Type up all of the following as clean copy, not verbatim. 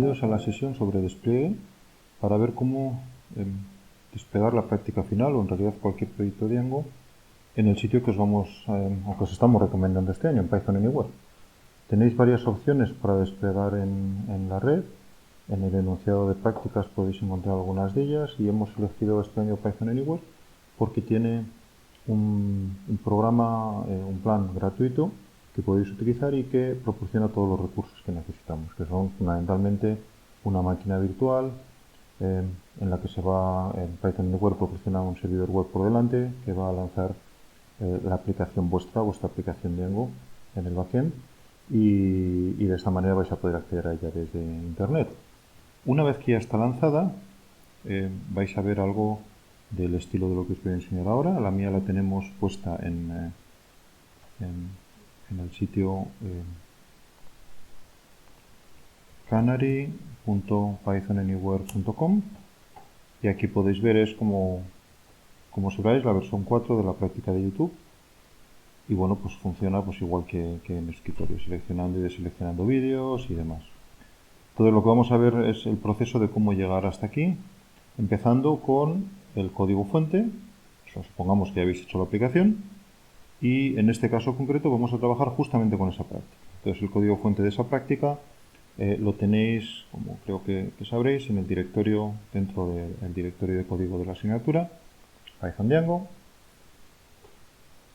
Bienvenidos a la sesión sobre despliegue para ver cómo desplegar la práctica final o en realidad cualquier proyecto de Django en el sitio que os estamos recomendando este año, en Python Anywhere. Tenéis varias opciones para desplegar en la red. En el enunciado de prácticas podéis encontrar algunas de ellas y hemos elegido este año Python Anywhere porque tiene un programa, un plan gratuito que podéis utilizar y que proporciona todos los recursos que necesitamos, que son fundamentalmente una máquina virtual en la que Python Anywhere proporciona un servidor web por delante que va a lanzar la aplicación vuestra aplicación Django en el backend y de esta manera vais a poder acceder a ella desde internet. Una vez que ya está lanzada, vais a ver algo del estilo de lo que os voy a enseñar ahora. La mía la tenemos puesta en el sitio canary.pythonanywhere.com y aquí podéis ver es como si veis la versión 4 de la práctica de YouTube y bueno, pues funciona pues igual que en escritorio, seleccionando y deseleccionando vídeos y demás. Entonces lo que vamos a ver es el proceso de cómo llegar hasta aquí, empezando con el código fuente. Supongamos que ya habéis hecho la aplicación y en este caso concreto vamos a trabajar justamente con esa práctica. Entonces el código fuente de esa práctica lo tenéis, como creo que sabréis, en el directorio, dentro del directorio de código de la asignatura, Python Django.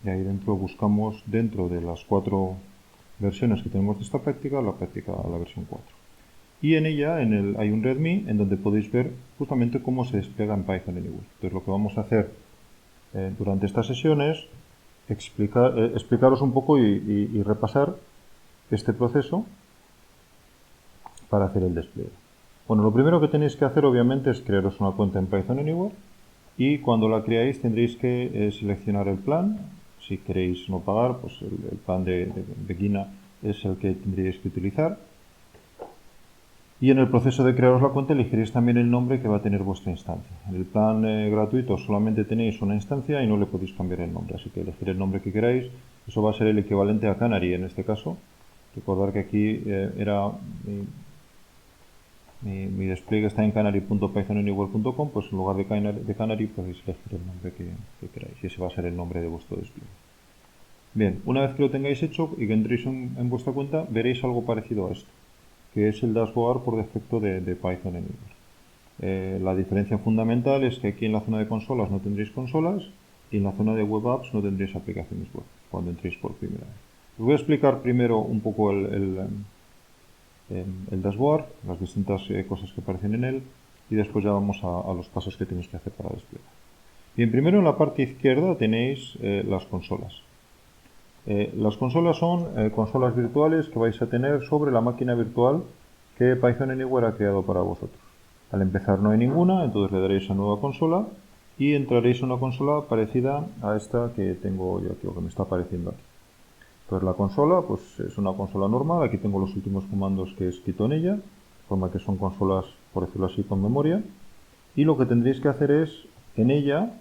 Y ahí dentro buscamos, dentro de las 4 versiones que tenemos de esta práctica, la versión 4. Y en ella hay un README en donde podéis ver justamente cómo se despliega en Python Anywhere. Entonces lo que vamos a hacer durante esta sesión es explicaros un poco y repasar este proceso para hacer el despliegue. Bueno, lo primero que tenéis que hacer obviamente es crearos una cuenta en Python Anywhere y cuando la creáis tendréis que seleccionar el plan. Si queréis no pagar, pues el plan de beginner es el que tendríais que utilizar. Y en el proceso de crearos la cuenta elegiréis también el nombre que va a tener vuestra instancia. En el plan gratuito solamente tenéis una instancia y no le podéis cambiar el nombre, así que elegir el nombre que queráis. Eso va a ser el equivalente a Canary en este caso. Recordar que aquí era mi despliegue está en canary.pythonanywhere.com, pues en lugar de Canary podéis elegir el nombre que queráis y ese va a ser el nombre de vuestro despliegue. Bien, una vez que lo tengáis hecho y que entréis en vuestra cuenta, veréis algo parecido a esto, que es el dashboard por defecto de Python Anywhere. La diferencia fundamental es que aquí en la zona de consolas no tendréis consolas y en la zona de web apps no tendréis aplicaciones web cuando entréis por primera vez. Os voy a explicar primero un poco el dashboard, las distintas cosas que aparecen en él y después ya vamos a los pasos que tenéis que hacer para desplegar. Bien, primero en la parte izquierda tenéis las consolas. Las consolas son consolas virtuales que vais a tener sobre la máquina virtual que Python Anywhere ha creado para vosotros. Al empezar no hay ninguna, entonces le daréis a nueva consola y entraréis a una consola parecida a esta que tengo yo aquí, o que me está apareciendo aquí. Entonces la consola pues es una consola normal, aquí tengo los últimos comandos que he escrito en ella, de forma que son consolas, por decirlo así, con memoria. Y lo que tendréis que hacer es, en ella,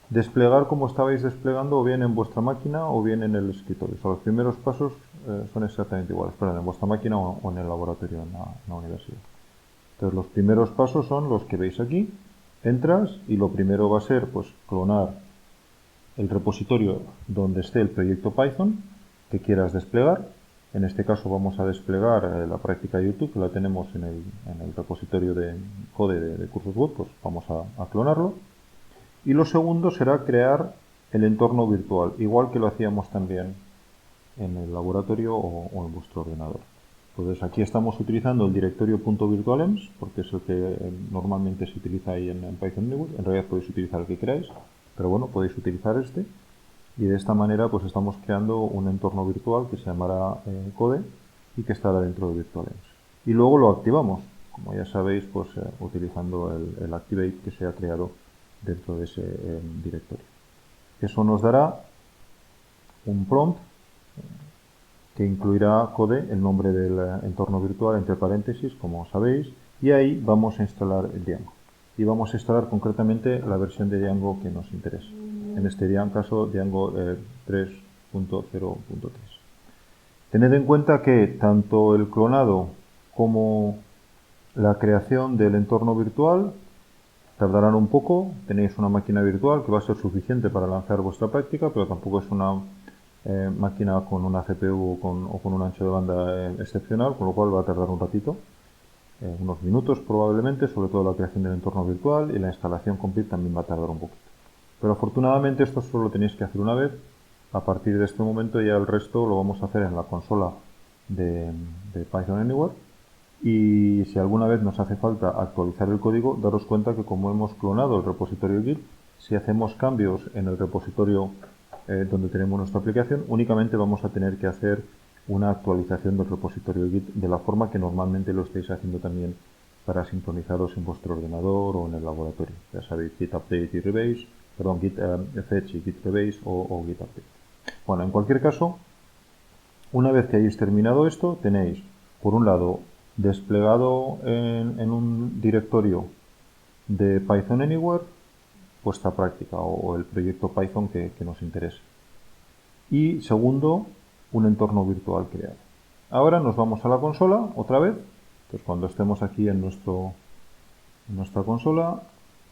desplegar como estabais desplegando o bien en vuestra máquina o bien en el escritorio. O sea, los primeros pasos son exactamente iguales, perdón, en vuestra máquina o en el laboratorio en la universidad. Entonces los primeros pasos son los que veis aquí. Entras y lo primero va a ser pues clonar el repositorio donde esté el proyecto Python que quieras desplegar. En este caso vamos a desplegar la práctica de YouTube, que la tenemos en el repositorio de code de cursos web, pues vamos a clonarlo. Y lo segundo será crear el entorno virtual, igual que lo hacíamos también en el laboratorio o en vuestro ordenador. Entonces aquí estamos utilizando el directorio .virtualenv, porque es el que normalmente se utiliza ahí en Python Anywhere. En realidad podéis utilizar el que queráis, pero bueno, podéis utilizar este. Y de esta manera pues estamos creando un entorno virtual que se llamará code y que estará dentro de virtualenv. Y luego lo activamos, como ya sabéis, pues utilizando el Activate que se ha creado dentro de ese directorio. Eso nos dará un prompt que incluirá code, el nombre del entorno virtual entre paréntesis, como sabéis, y ahí vamos a instalar el Django. Y vamos a instalar concretamente la versión de Django que nos interesa. En este caso, Django 3.0.3. Tened en cuenta que tanto el clonado como la creación del entorno virtual tardarán un poco. Tenéis una máquina virtual que va a ser suficiente para lanzar vuestra práctica, pero tampoco es una máquina con una CPU o con un ancho de banda excepcional, con lo cual va a tardar un ratito, unos minutos probablemente, sobre todo la creación del entorno virtual, y la instalación completa también va a tardar un poquito. Pero afortunadamente esto solo lo tenéis que hacer una vez. A partir de este momento ya el resto lo vamos a hacer en la consola de Python Anywhere. Y si alguna vez nos hace falta actualizar el código, daros cuenta que como hemos clonado el repositorio Git, si hacemos cambios en el repositorio donde tenemos nuestra aplicación, únicamente vamos a tener que hacer una actualización del repositorio Git de la forma que normalmente lo estáis haciendo también para sincronizaros en vuestro ordenador o en el laboratorio. Ya sabéis, Git Update y Rebase, perdón, Git Fetch y Git Rebase o Git Update. Bueno, en cualquier caso, una vez que hayáis terminado esto, tenéis, por un lado, desplegado en un directorio de Python Anywhere vuestra práctica o el proyecto Python que nos interesa. Y segundo, un entorno virtual creado. Ahora nos vamos a la consola otra vez. Entonces cuando estemos aquí en nuestra consola,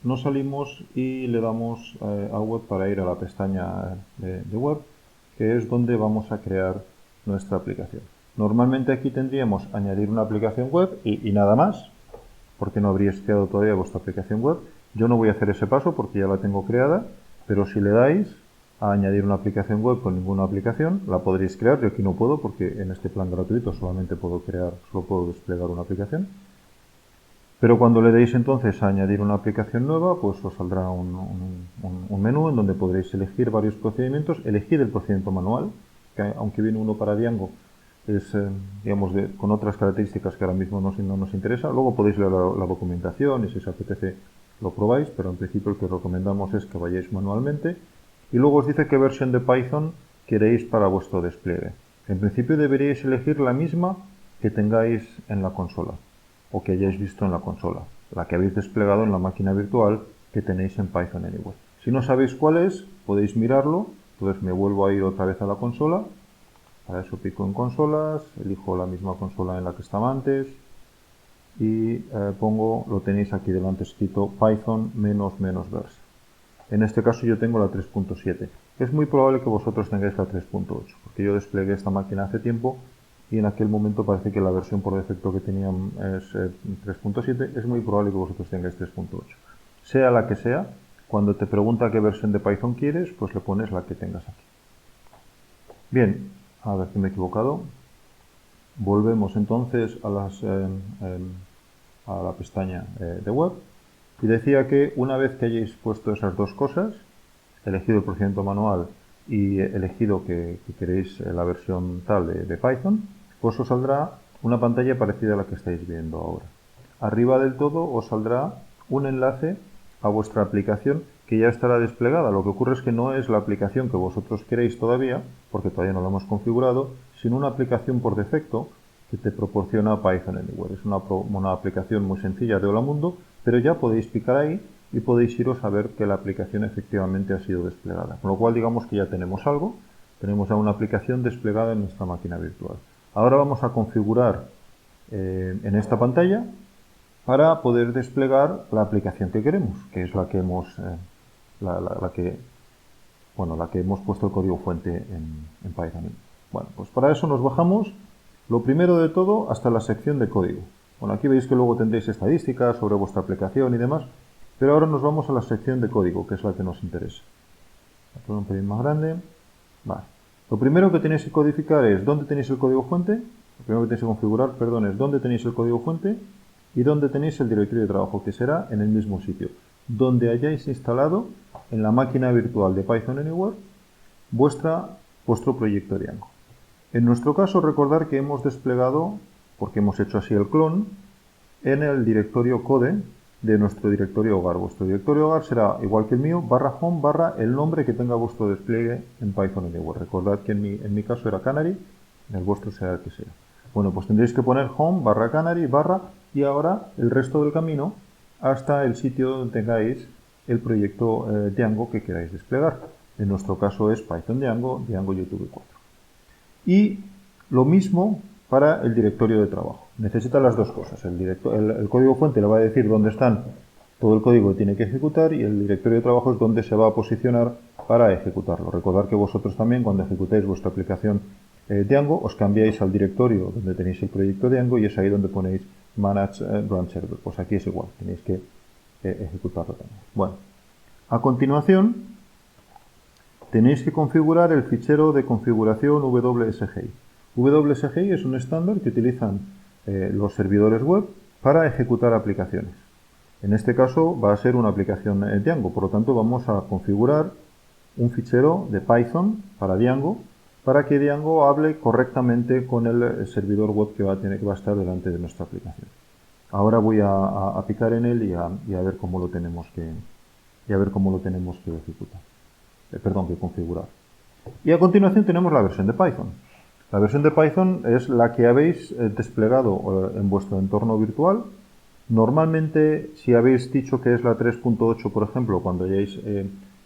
nos salimos y le damos a web para ir a la pestaña de web, que es donde vamos a crear nuestra aplicación. Normalmente aquí tendríamos añadir una aplicación web y nada más, porque no habríais creado todavía vuestra aplicación web. Yo no voy a hacer ese paso porque ya la tengo creada, pero si le dais a añadir una aplicación web con ninguna aplicación, la podréis crear. Yo aquí no puedo porque en este plan gratuito solamente puedo desplegar una aplicación. Pero cuando le deis entonces a añadir una aplicación nueva, pues os saldrá un menú en donde podréis elegir varios procedimientos. Elegir el procedimiento manual, que aunque viene uno para Django, es, digamos, con otras características que ahora mismo no nos interesa. Luego podéis leer la documentación y si os apetece lo probáis, pero en principio el que recomendamos es que vayáis manualmente. Y luego os dice qué versión de Python queréis para vuestro despliegue. En principio deberíais elegir la misma que tengáis en la consola o que hayáis visto en la consola, la que habéis desplegado en la máquina virtual que tenéis en Python Anywhere. Si no sabéis cuál es, podéis mirarlo. Entonces me vuelvo a ir otra vez a la consola. Para eso pico en consolas, elijo la misma consola en la que estaba antes y lo tenéis aquí delante escrito Python -versa. En este caso yo tengo la 3.7. Es muy probable que vosotros tengáis la 3.8, porque yo desplegué esta máquina hace tiempo y en aquel momento parece que la versión por defecto que tenían es 3.7. Es muy probable que vosotros tengáis 3.8. Sea la que sea, cuando te pregunta qué versión de Python quieres, pues le pones la que tengas aquí. Bien, a ver que me he equivocado. Volvemos entonces a la pestaña de web. Y decía que una vez que hayáis puesto esas dos cosas, elegido el procedimiento manual y elegido que queréis la versión tal de Python, pues os saldrá una pantalla parecida a la que estáis viendo ahora. Arriba del todo os saldrá un enlace a vuestra aplicación que ya estará desplegada. Lo que ocurre es que no es la aplicación que vosotros queréis todavía, porque todavía no la hemos configurado, sino una aplicación por defecto que te proporciona Python Anywhere. Es una aplicación muy sencilla de Hola Mundo, pero ya podéis picar ahí y podéis iros a ver que la aplicación efectivamente ha sido desplegada. Con lo cual digamos que ya tenemos algo, tenemos ya una aplicación desplegada en nuestra máquina virtual. Ahora vamos a configurar en esta pantalla para poder desplegar la aplicación que queremos, que es la que hemos la que hemos puesto el código fuente en Python. Bueno, pues para eso nos bajamos, lo primero de todo, hasta la sección de código. Bueno, aquí veis que luego tendréis estadísticas sobre vuestra aplicación y demás, pero ahora nos vamos a la sección de código, que es la que nos interesa. Voy a poner un pelín más grande. Vale. Lo primero que tenéis que codificar es dónde tenéis el código fuente. Lo primero que tenéis que configurar, es dónde tenéis el código fuente y dónde tenéis el directorio de trabajo, que será en el mismo sitio, donde hayáis instalado en la máquina virtual de Python Anywhere vuestro proyecto Django. En nuestro caso, recordar que hemos desplegado, porque hemos hecho así el clon, en el directorio code de nuestro directorio hogar. Vuestro directorio hogar será, igual que el mío, /home/ el nombre que tenga vuestro despliegue en Python Anywhere. Recordad que en mi caso era Canary, en el vuestro será el que sea. Bueno, pues tendréis que poner home /canary/ y ahora el resto del camino hasta el sitio donde tengáis el proyecto Django que queráis desplegar. En nuestro caso es Python Django, Django YouTube 4. Y lo mismo para el directorio de trabajo. Necesita las dos cosas. El código fuente le va a decir dónde están todo el código que tiene que ejecutar y el directorio de trabajo es donde se va a posicionar para ejecutarlo. Recordad que vosotros también cuando ejecutáis vuestra aplicación Django os cambiáis al directorio donde tenéis el proyecto Django y es ahí donde ponéis Manage Run Server. Pues aquí es igual, tenéis que ejecutarlo también. Bueno, a continuación tenéis que configurar el fichero de configuración WSGI. WSGI es un estándar que utilizan los servidores web para ejecutar aplicaciones. En este caso va a ser una aplicación Django, por lo tanto vamos a configurar un fichero de Python para Django para que Django hable correctamente con el servidor web que va a estar delante de nuestra aplicación. Ahora voy a picar en él y a ver cómo lo tenemos que ejecutar. Que configurar. Y a continuación tenemos la versión de Python. La versión de Python es la que habéis desplegado en vuestro entorno virtual. Normalmente, si habéis dicho que es la 3.8, por ejemplo, cuando hayáis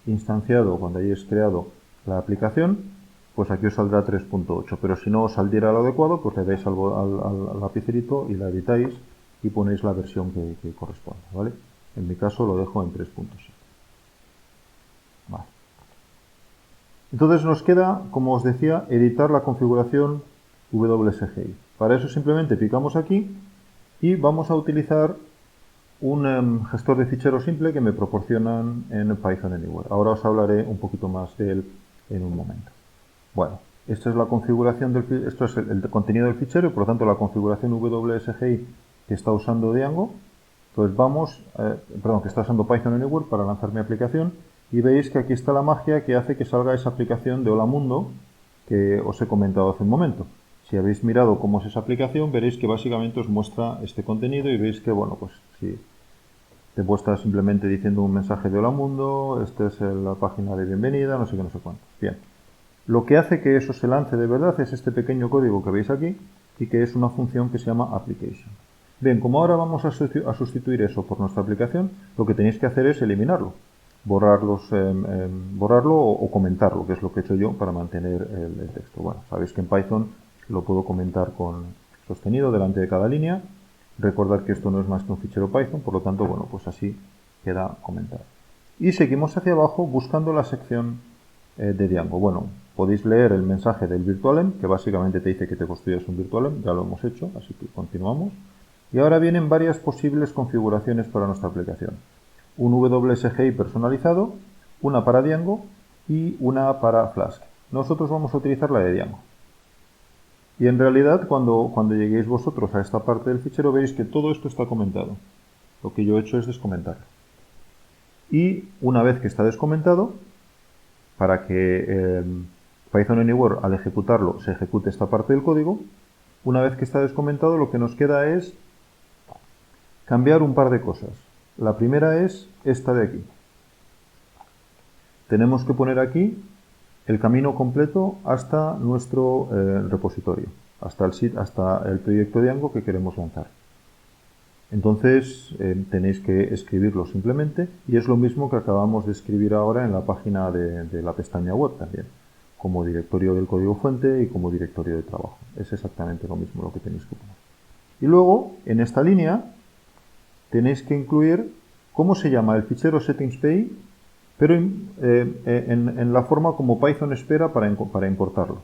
instanciado, cuando hayáis creado la aplicación, pues aquí os saldrá 3.8. Pero si no os saliera lo adecuado, pues le dais al lapicerito y la editáis y ponéis la versión que corresponde, ¿vale? En mi caso lo dejo en 3.7. Vale. Entonces nos queda, como os decía, editar la configuración WSGI. Para eso simplemente picamos aquí y vamos a utilizar un gestor de ficheros simple que me proporcionan en Python Anywhere. Ahora os hablaré un poquito más de él en un momento. Bueno, esta es la configuración esto es el contenido del fichero y por lo tanto la configuración WSGI que está usando Django. Entonces que está usando Python Anywhere para lanzar mi aplicación y veis que aquí está la magia que hace que salga esa aplicación de Hola Mundo que os he comentado hace un momento. Si habéis mirado cómo es esa aplicación, veréis que básicamente os muestra este contenido y veis que, bueno, pues si te muestra simplemente diciendo un mensaje de Hola Mundo, esta es la página de bienvenida, no sé qué, no sé cuánto. Bien. Lo que hace que eso se lance de verdad es este pequeño código que veis aquí y que es una función que se llama application. Bien, como ahora vamos a sustituir eso por nuestra aplicación, lo que tenéis que hacer es eliminarlo. Borrarlo o comentarlo, que es lo que he hecho yo para mantener el texto. Bueno, sabéis que en Python lo puedo comentar con sostenido delante de cada línea. Recordad que esto no es más que un fichero Python, por lo tanto, bueno, pues así queda comentado. Y seguimos hacia abajo buscando la sección de Django. Bueno, podéis leer el mensaje del virtualenv, que básicamente te dice que te construyas un virtualenv, ya lo hemos hecho, así que continuamos. Y ahora vienen varias posibles configuraciones para nuestra aplicación. Un WSGI personalizado, una para Django y una para Flask. Nosotros vamos a utilizar la de Django. Y en realidad, cuando lleguéis vosotros a esta parte del fichero, veis que todo esto está comentado. Lo que yo he hecho es descomentarlo. Y una vez que está descomentado, para que Python Anywhere al ejecutarlo se ejecute esta parte del código, una vez que está descomentado, lo que nos queda es cambiar un par de cosas. La primera es esta de aquí. Tenemos que poner aquí el camino completo hasta nuestro repositorio, hasta el proyecto Django que queremos lanzar. Entonces tenéis que escribirlo simplemente y es lo mismo que acabamos de escribir ahora en la página de la pestaña web también, como directorio del código fuente y como directorio de trabajo. Es exactamente lo mismo lo que tenéis que poner. Y luego, en esta línea, tenéis que incluir cómo se llama el fichero settings.py, pero en la forma como Python espera para importarlo.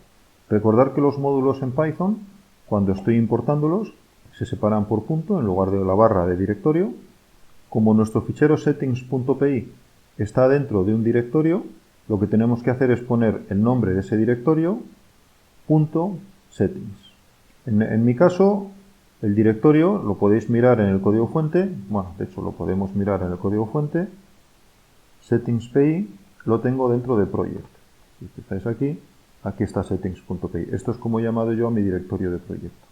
Recordad que los módulos en Python, cuando estoy importándolos, se separan por punto en lugar de la barra de directorio. Como nuestro fichero settings.py está dentro de un directorio, lo que tenemos que hacer es poner el nombre de ese directorio .settings. En mi caso, el directorio lo podéis mirar en el código fuente. Bueno, de hecho lo podemos mirar en el código fuente. Settings.py lo tengo dentro de project. Si estáis aquí está settings.py. Esto es como he llamado yo a mi directorio de proyecto.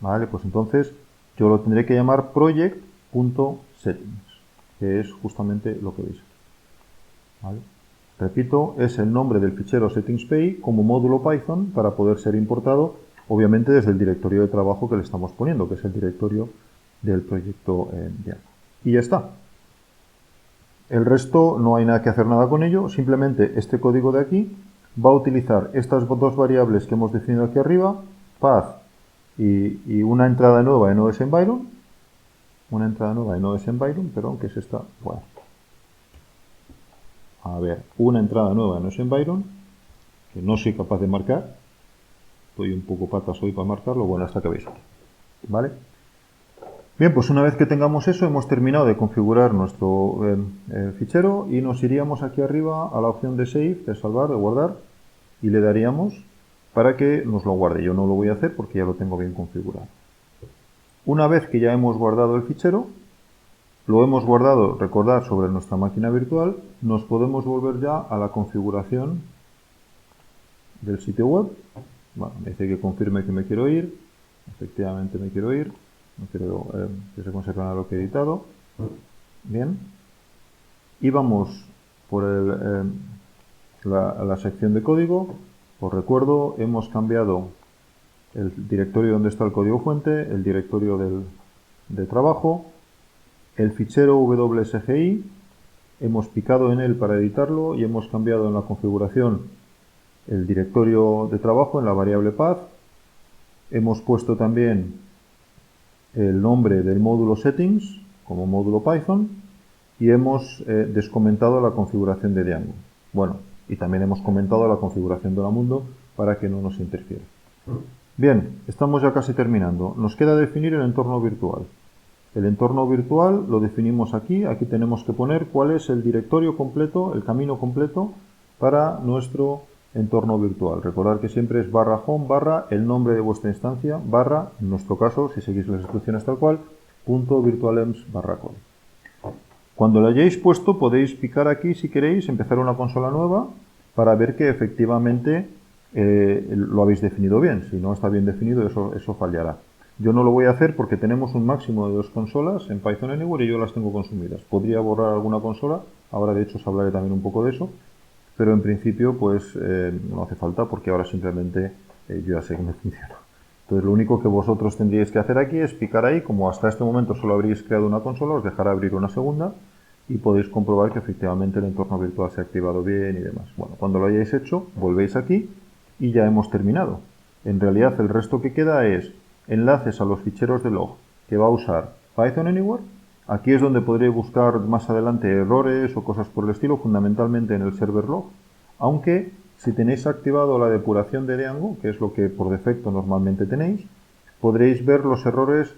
Vale, pues entonces yo lo tendré que llamar project.settings, que es justamente lo que veis aquí. ¿Vale? Repito, es el nombre del fichero settings.py como módulo Python para poder ser importado, obviamente desde el directorio de trabajo que le estamos poniendo, que es el directorio del proyecto Django. Y ya está. El resto no hay nada que hacer nada con ello, simplemente este código de aquí va a utilizar estas dos variables que hemos definido aquí arriba, path y una entrada nueva en OS Environment, una entrada nueva en OS Environment, perdón, que es esta, bueno, a ver, una entrada nueva en OS Environment, que no soy capaz de marcar, estoy un poco patas hoy para marcarlo, bueno, hasta que veis aquí, ¿vale? Bien, pues una vez que tengamos eso, hemos terminado de configurar nuestro fichero y nos iríamos aquí arriba a la opción de Save, de salvar, de guardar, y le daríamos para que nos lo guarde. Yo no lo voy a hacer porque ya lo tengo bien configurado. Una vez que ya hemos guardado el fichero, lo hemos guardado, recordad, sobre nuestra máquina virtual, nos podemos volver ya a la configuración del sitio web. Bueno, me dice que confirme que me quiero ir. Efectivamente me quiero ir. No quiero que se conserve nada lo que he editado. Bien. Y vamos por la sección de código. Os recuerdo, hemos cambiado el directorio donde está el código fuente, el directorio de trabajo, el fichero WSGI, hemos picado en él para editarlo y hemos cambiado en la configuración el directorio de trabajo en la variable path. Hemos puesto también el nombre del módulo settings como módulo Python y hemos descomentado la configuración de Django. Bueno, y también hemos comentado la configuración de Lamundo para que no nos interfiera. Bien, estamos ya casi terminando. Nos queda definir el entorno virtual. El entorno virtual lo definimos aquí. Aquí tenemos que poner cuál es el directorio completo, el camino completo para nuestro entorno virtual. Recordad que siempre es barra home, barra el nombre de vuestra instancia, barra, en nuestro caso, si seguís las instrucciones tal cual, punto virtualenv barra code. Cuando lo hayáis puesto podéis picar aquí si queréis, empezar una consola nueva para ver que efectivamente lo habéis definido bien. Si no está bien definido, eso fallará. Yo no lo voy a hacer porque tenemos un máximo de 2 consolas en Python Anywhere y yo las tengo consumidas. Podría borrar alguna consola, ahora de hecho os hablaré también un poco de eso, pero en principio pues no hace falta porque ahora simplemente yo ya sé que me funciona. Entonces lo único que vosotros tendríais que hacer aquí es picar ahí, como hasta este momento solo habréis creado una consola, os dejará abrir una segunda y podéis comprobar que efectivamente el entorno virtual se ha activado bien y demás. Bueno, cuando lo hayáis hecho, volvéis aquí y ya hemos terminado. En realidad el resto que queda es enlaces a los ficheros de log que va a usar Python Anywhere. Aquí es donde podréis buscar más adelante errores o cosas por el estilo, fundamentalmente en el server log, aunque si tenéis activado la depuración de Django, que es lo que por defecto normalmente tenéis, podréis ver los errores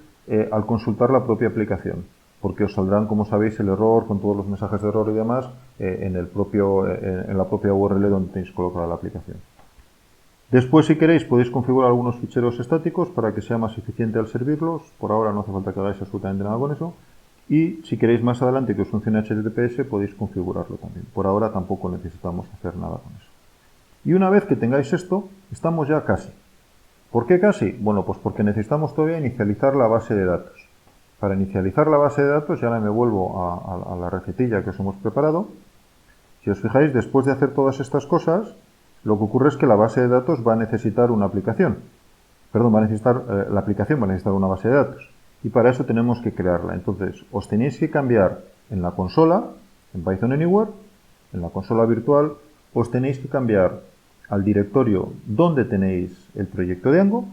al consultar la propia aplicación, porque os saldrán, como sabéis, el error con todos los mensajes de error y demás en la propia URL donde tenéis colocada la aplicación. Después, si queréis, podéis configurar algunos ficheros estáticos para que sea más eficiente al servirlos. Por ahora no hace falta que hagáis absolutamente nada con eso. Y si queréis más adelante que os funcione HTTPS, podéis configurarlo también. Por ahora tampoco necesitamos hacer nada con eso. Y una vez que tengáis esto, estamos ya casi. ¿Por qué casi? Bueno, pues porque necesitamos todavía inicializar la base de datos. Para inicializar la base de datos, ya me vuelvo a la recetilla que os hemos preparado. Si os fijáis, después de hacer todas estas cosas, lo que ocurre es que la base de datos va a necesitar una aplicación. Perdón, la aplicación va a necesitar una base de datos. Y para eso tenemos que crearla. Entonces, os tenéis que cambiar en la consola, en Python Anywhere, en la consola virtual, os tenéis que cambiar al directorio donde tenéis el proyecto de Django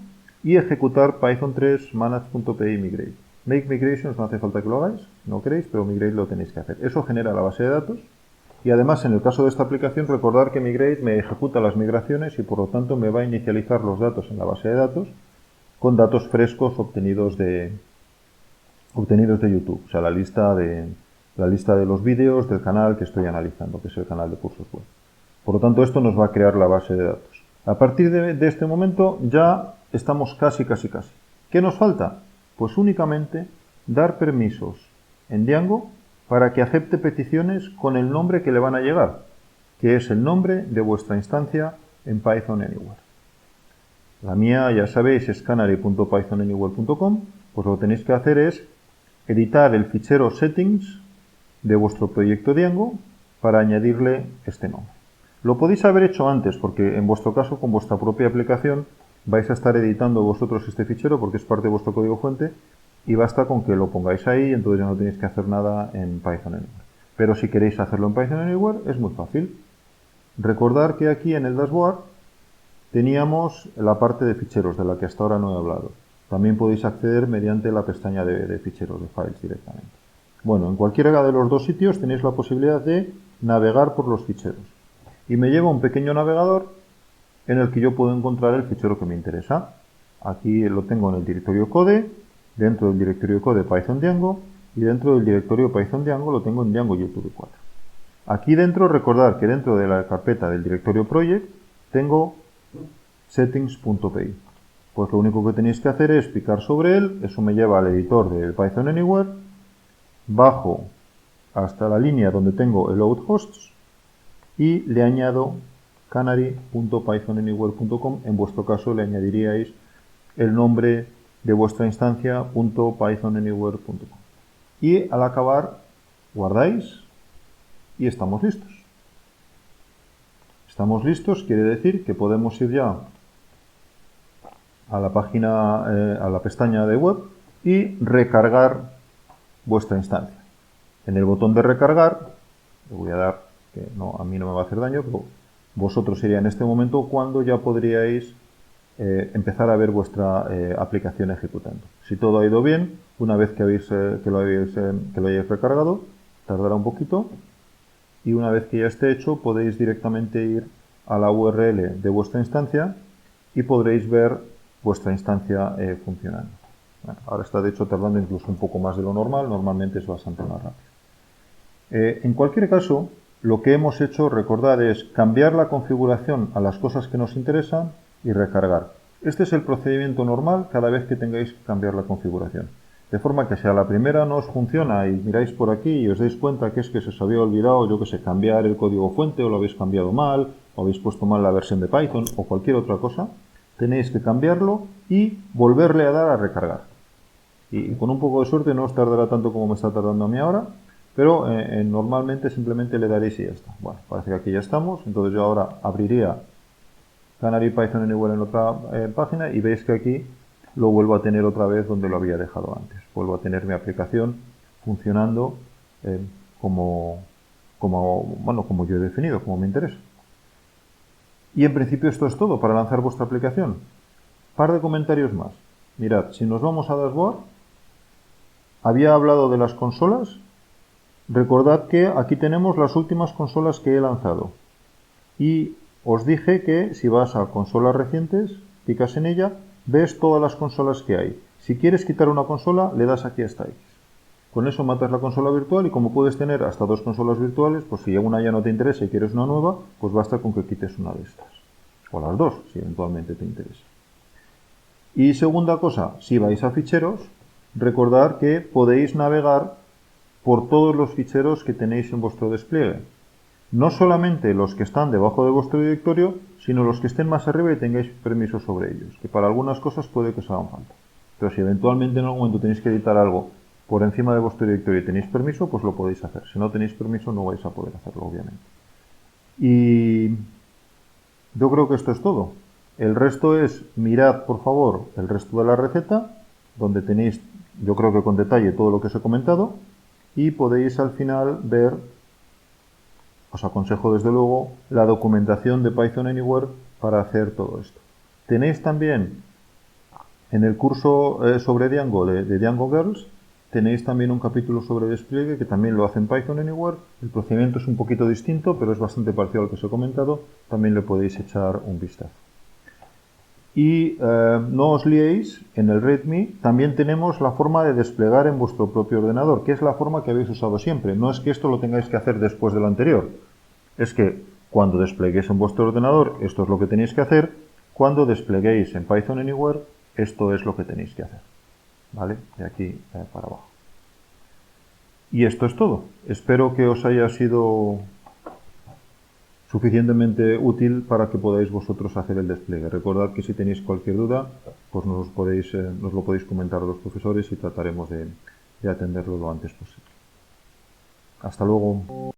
y ejecutar Python 3 manage.py migrate. Make migrations no hace falta que lo hagáis, no queréis, pero migrate lo tenéis que hacer. Eso genera la base de datos. Y además, en el caso de esta aplicación, recordar que Migrate me ejecuta las migraciones y por lo tanto me va a inicializar los datos en la base de datos con datos frescos obtenidos de YouTube. O sea, la lista de los vídeos del canal que estoy analizando, que es el canal de cursos web. Por lo tanto, esto nos va a crear la base de datos. A partir de este momento ya estamos casi. ¿Qué nos falta? Pues únicamente dar permisos en Django para que acepte peticiones con el nombre que le van a llegar, que es el nombre de vuestra instancia en Python Anywhere. La mía, ya sabéis, es canary.pythonanywhere.com, pues lo que tenéis que hacer es editar el fichero settings de vuestro proyecto Django para añadirle este nombre. Lo podéis haber hecho antes, porque en vuestro caso, con vuestra propia aplicación, vais a estar editando vosotros este fichero porque es parte de vuestro código fuente, y basta con que lo pongáis ahí, entonces ya no tenéis que hacer nada en Python Anywhere. Pero si queréis hacerlo en Python Anywhere, es muy fácil. Recordar que aquí en el dashboard teníamos la parte de ficheros, de la que hasta ahora no he hablado. También podéis acceder mediante la pestaña de ficheros, de files directamente. Bueno, en cualquiera de los dos sitios tenéis la posibilidad de navegar por los ficheros. Y me lleva a un pequeño navegador en el que yo puedo encontrar el fichero que me interesa. Aquí lo tengo en el directorio code, dentro del directorio code Python Django, y dentro del directorio Python Django lo tengo en Django YouTube 4. Aquí dentro, recordad que dentro de la carpeta del directorio project tengo settings.py. Pues lo único que tenéis que hacer es picar sobre él, eso me lleva al editor de Python Anywhere, bajo hasta la línea donde tengo el load hosts y le añado canary.pythonanywhere.com. En vuestro caso le añadiríais el nombre de vuestra instancia .pythonanywhere.com. Y al acabar guardáis y estamos listos. Estamos listos, quiere decir que podemos ir ya a la página, a la pestaña de web y recargar vuestra instancia. En el botón de recargar, le voy a dar, que no, a mí no me va a hacer daño, pero vosotros sería en este momento cuando ya podríais empezar a ver vuestra aplicación ejecutando. Si todo ha ido bien, una vez que lo hayáis recargado, tardará un poquito, y una vez que ya esté hecho, podéis directamente ir a la URL de vuestra instancia y podréis ver vuestra instancia funcionando. Bueno, ahora está de hecho tardando incluso un poco más de lo normal, normalmente es bastante más rápido. En cualquier caso, lo que hemos hecho, recordad, es cambiar la configuración a las cosas que nos interesan y recargar. Este es el procedimiento normal cada vez que tengáis que cambiar la configuración. De forma que si a la primera no os funciona y miráis por aquí y os dais cuenta que es que se os había olvidado, yo que sé, cambiar el código fuente o lo habéis cambiado mal, o habéis puesto mal la versión de Python o cualquier otra cosa, tenéis que cambiarlo y volverle a dar a recargar. Y con un poco de suerte no os tardará tanto como me está tardando a mí ahora, pero normalmente simplemente le daréis y ya está. Bueno, parece que aquí ya estamos, entonces yo ahora abriría Canary Python Anywhere en otra página y veis que aquí lo vuelvo a tener otra vez donde lo había dejado antes. Vuelvo a tener mi aplicación funcionando como yo he definido, como me interesa. Y en principio esto es todo para lanzar vuestra aplicación. Par de comentarios más. Mirad, si nos vamos a Dashboard, había hablado de las consolas. Recordad que aquí tenemos las últimas consolas que he lanzado. Y os dije que si vas a consolas recientes, picas en ella, ves todas las consolas que hay. Si quieres quitar una consola, le das aquí hasta X. Con eso matas la consola virtual y como puedes tener hasta dos consolas virtuales, pues si una ya no te interesa y quieres una nueva, pues basta con que quites una de estas. O las dos, si eventualmente te interesa. Y segunda cosa, si vais a ficheros, recordad que podéis navegar por todos los ficheros que tenéis en vuestro despliegue. No solamente los que están debajo de vuestro directorio, sino los que estén más arriba y tengáis permiso sobre ellos, que para algunas cosas puede que os hagan falta. Pero si eventualmente en algún momento tenéis que editar algo por encima de vuestro directorio y tenéis permiso, pues lo podéis hacer. Si no tenéis permiso, no vais a poder hacerlo, obviamente. Y yo creo que esto es todo. El resto es, mirad por favor el resto de la receta, donde tenéis, yo creo que con detalle, todo lo que os he comentado, y podéis al final ver, os aconsejo desde luego, la documentación de Python Anywhere para hacer todo esto. Tenéis también en el curso sobre Django de Django Girls, tenéis también un capítulo sobre despliegue que también lo hace en Python Anywhere. El procedimiento es un poquito distinto, pero es bastante parecido al que os he comentado. También le podéis echar un vistazo. Y no os liéis, en el README también tenemos la forma de desplegar en vuestro propio ordenador, que es la forma que habéis usado siempre. No es que esto lo tengáis que hacer después de lo anterior. Es que cuando despleguéis en vuestro ordenador, esto es lo que tenéis que hacer. Cuando despleguéis en Python Anywhere, esto es lo que tenéis que hacer. ¿Vale? De aquí para abajo. Y esto es todo. Espero que os haya sido suficientemente útil para que podáis vosotros hacer el despliegue. Recordad que si tenéis cualquier duda, pues nos lo podéis comentar a los profesores y trataremos de atenderlo lo antes posible. Hasta luego.